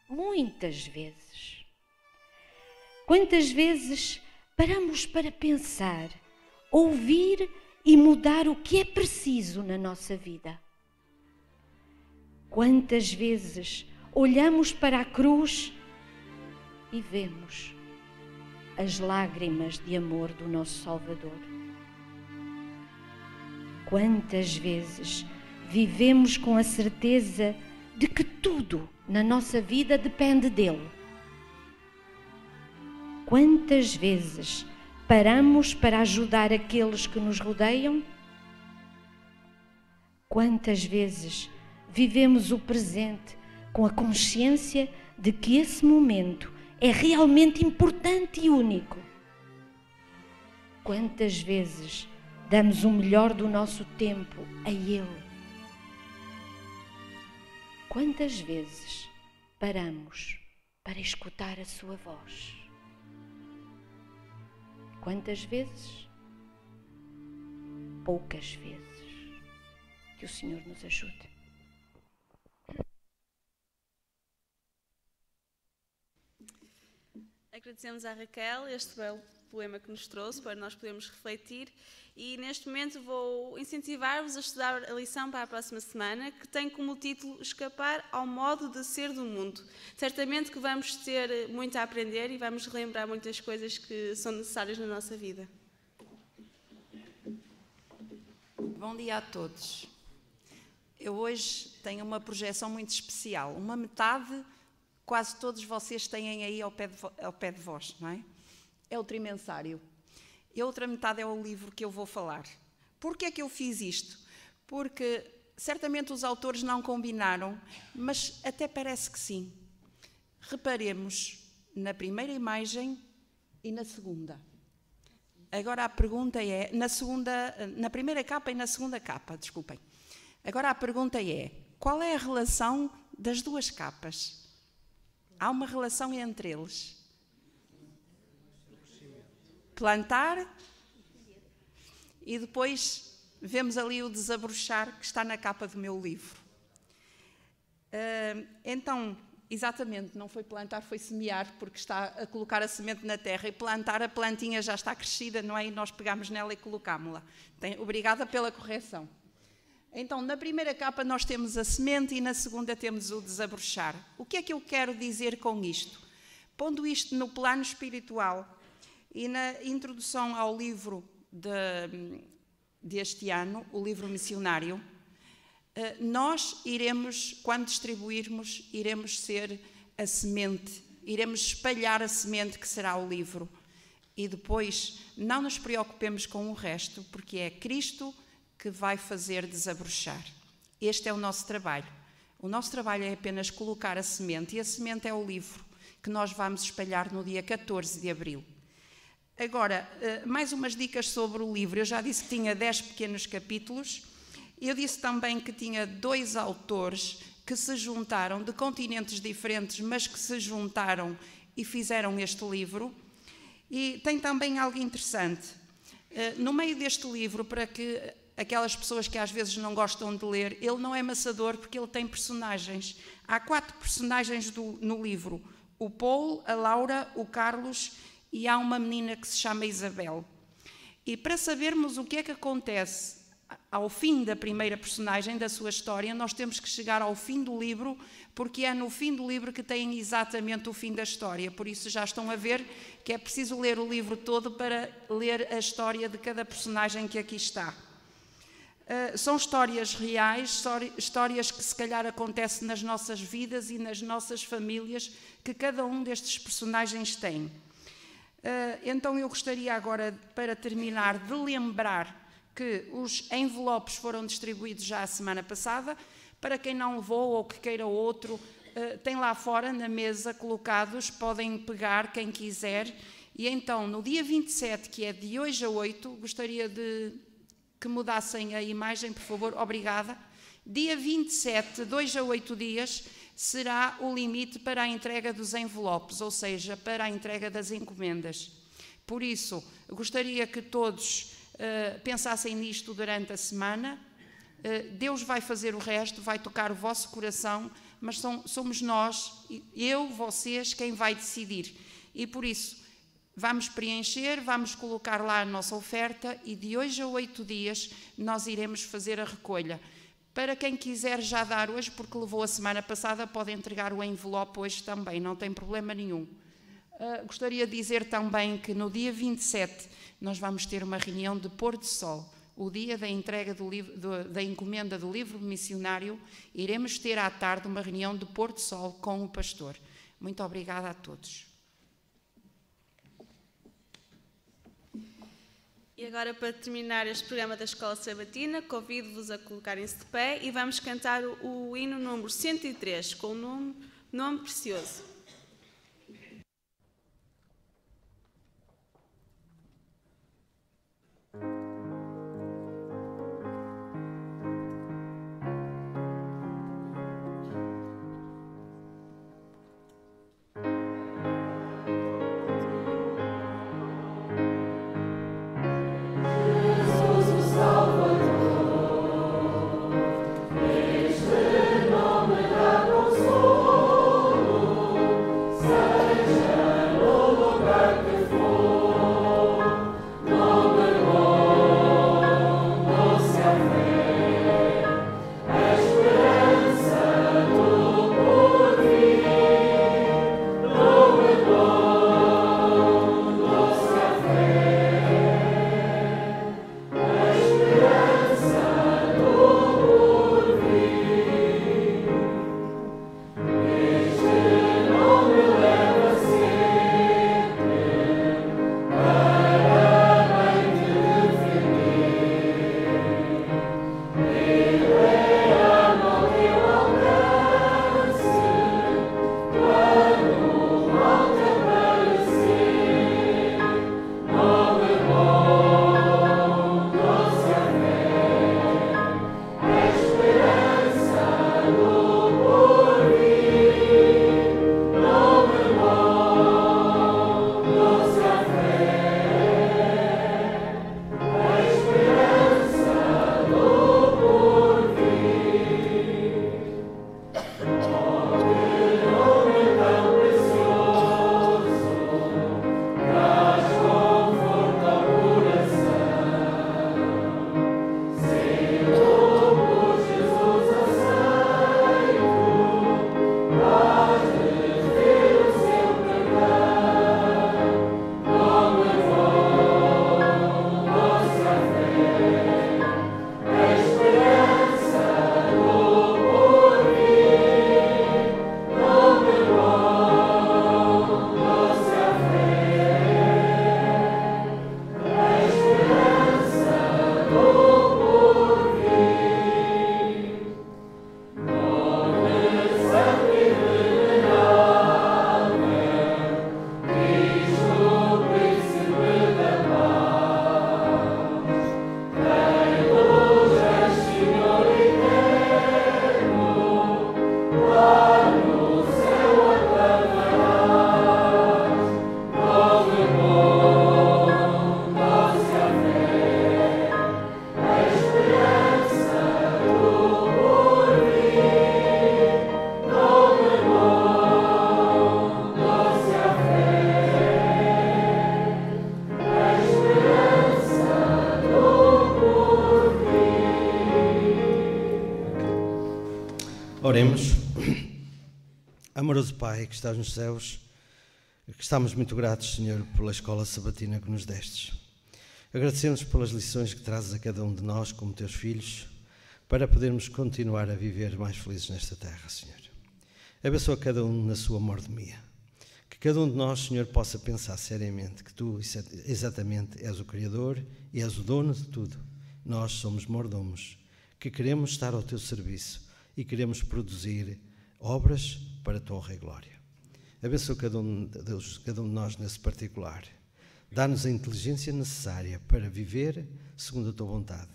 Muitas vezes. Quantas vezes paramos para pensar, ouvir e mudar o que é preciso na nossa vida? Quantas vezes olhamos para a cruz e vemos as lágrimas de amor do nosso Salvador? Quantas vezes vivemos com a certeza de que tudo na nossa vida depende dele? Quantas vezes paramos para ajudar aqueles que nos rodeiam? Quantas vezes vivemos o presente com a consciência de que esse momento é realmente importante e único? Quantas vezes damos o melhor do nosso tempo a Ele? Quantas vezes paramos para escutar a sua voz? Quantas vezes? Poucas vezes. Que o Senhor nos ajude. Agradecemos à Raquel este belo poema que nos trouxe para nós podermos refletir, e neste momento vou incentivar-vos a estudar a lição para a próxima semana, que tem como título Escapar ao modo de ser do mundo. Certamente que vamos ter muito a aprender e vamos relembrar muitas coisas que são necessárias na nossa vida. Bom dia a todos. Eu hoje tenho uma projeção muito especial. Uma metade, quase todos vocês têm aí ao pé de vós, não é? É o trimensário. E a outra metade é o livro que eu vou falar. Porquê é que eu fiz isto? Porque certamente os autores não combinaram, mas até parece que sim. Reparemos na primeira imagem e na segunda. Agora a pergunta é, na primeira capa e na segunda capa, desculpem. Agora a pergunta é, qual é a relação das duas capas? Há uma relação entre eles. Plantar e depois vemos ali o desabrochar que está na capa do meu livro. Então, exatamente, não foi plantar, foi semear, porque está a colocar a semente na terra, e plantar, a plantinha já está crescida, não é? E nós pegamos nela e colocámos-la. Obrigada pela correção. Então, na primeira capa nós temos a semente e na segunda temos o desabrochar. O que é que eu quero dizer com isto? Pondo isto no plano espiritual e na introdução ao livro deste ano, o livro missionário, nós iremos, quando distribuirmos, iremos ser a semente, iremos espalhar a semente que será o livro. E depois não nos preocupemos com o resto, porque é Cristo que vai fazer desabrochar. Este é o nosso trabalho. O nosso trabalho é apenas colocar a semente, e a semente é o livro que nós vamos espalhar no dia 14 de abril. Agora, mais umas dicas sobre o livro. Eu já disse que tinha 10 pequenos capítulos. Eu disse também que tinha 2 autores que se juntaram, de continentes diferentes, mas que se juntaram e fizeram este livro. E tem também algo interessante. No meio deste livro, para que aquelas pessoas que às vezes não gostam de ler, ele não é maçador porque ele tem personagens. Há 4 personagens no livro: o Paul, a Laura, o Carlos e há uma menina que se chama Isabel. E para sabermos o que é que acontece ao fim da primeira personagem da sua história, nós temos que chegar ao fim do livro, porque é no fim do livro que tem exatamente o fim da história. Por isso já estão a ver que é preciso ler o livro todo para ler a história de cada personagem que aqui está. São histórias reais, histórias que se calhar acontecem nas nossas vidas e nas nossas famílias, que cada um destes personagens tem. Então eu gostaria agora, para terminar, de lembrar que os envelopes foram distribuídos já a semana passada. Para quem não levou ou que queira outro, tem lá fora na mesa colocados, podem pegar quem quiser. E então, no dia 27, que é de hoje a 8, gostaria de que mudassem a imagem, por favor, obrigada. Dia 27, 2 a 8 dias, será o limite para a entrega dos envelopes, ou seja, para a entrega das encomendas. Por isso, gostaria que todos pensassem nisto durante a semana. Deus vai fazer o resto, vai tocar o vosso coração, mas somos nós, eu, vocês, quem vai decidir. E por isso, vamos preencher, vamos colocar lá a nossa oferta e de hoje a 8 dias nós iremos fazer a recolha. Para quem quiser já dar hoje, porque levou a semana passada, pode entregar o envelope hoje também, não tem problema nenhum. Gostaria de dizer também que no dia 27 nós vamos ter uma reunião de pôr de sol, o dia da entrega da encomenda do livro missionário. Iremos ter à tarde uma reunião de pôr de sol com o pastor. Muito obrigada a todos. E agora, para terminar este programa da Escola Sabatina, convido-vos a colocarem-se de pé e vamos cantar o hino número 103, com o nome precioso. Este nome dá consolo. Oremos. Amoroso Pai que estás nos céus, que estamos muito gratos, Senhor, pela escola sabatina que nos destes. Agradecemos pelas lições que trazes a cada um de nós como teus filhos, para podermos continuar a viver mais felizes nesta terra, Senhor. Abençoa cada um na sua mordomia. Que cada um de nós, Senhor, possa pensar seriamente que Tu exatamente és o Criador e és o dono de tudo. Nós somos mordomos, que queremos estar ao Teu serviço e queremos produzir obras para a Tua honra e glória. Abençoa cada um de nós nesse particular. Dá-nos a inteligência necessária para viver segundo a Tua vontade.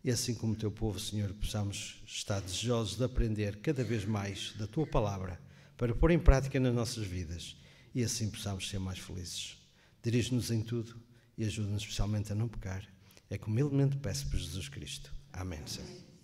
E assim como o Teu povo, Senhor, possamos estar desejosos de aprender cada vez mais da Tua palavra para pôr em prática nas nossas vidas e assim possamos ser mais felizes. Dirige-nos em tudo e ajuda-nos especialmente a não pecar. É que humildemente peço por Jesus Cristo. Amém, Senhor.